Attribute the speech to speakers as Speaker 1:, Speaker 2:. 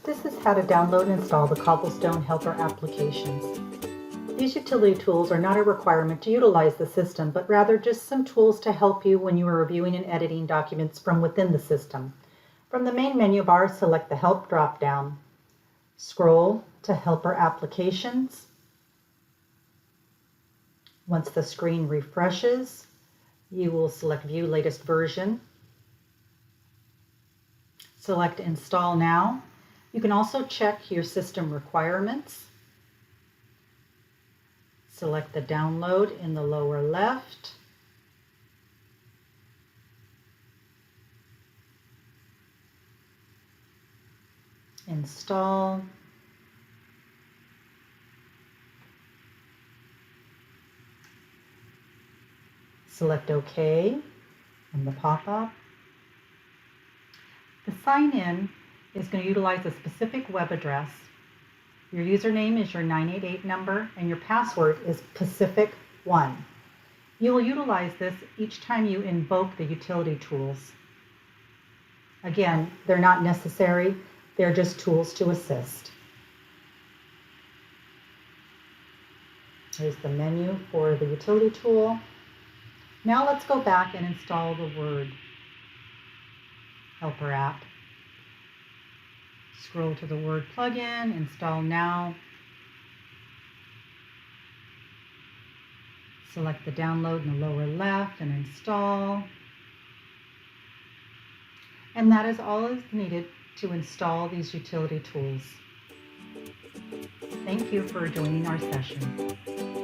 Speaker 1: This is how to download and install the Cobblestone Helper applications. These utility tools are not a requirement to utilize the system, but rather just some tools to help you when you are reviewing and editing documents from within the system. From the main menu bar, select the Help drop-down. Scroll to Helper Applications. Once the screen refreshes, you will select View Latest Version. Select Install Now. You can also check your system requirements. Select the download in the lower left. Install. Select OK in the pop-up. The sign-in is going to utilize a specific web address. Your username is your 988 number and your password is Pacific1. You will utilize this each time you invoke the utility tools. Again, they're not necessary, they're just tools to assist. Here's the menu for the utility tool. Now let's go back and install the Word Helper app. Scroll to the Word plugin, Install Now. Select the download in the lower left and install. And that is all is needed to install these utility tools. Thank you for joining our session.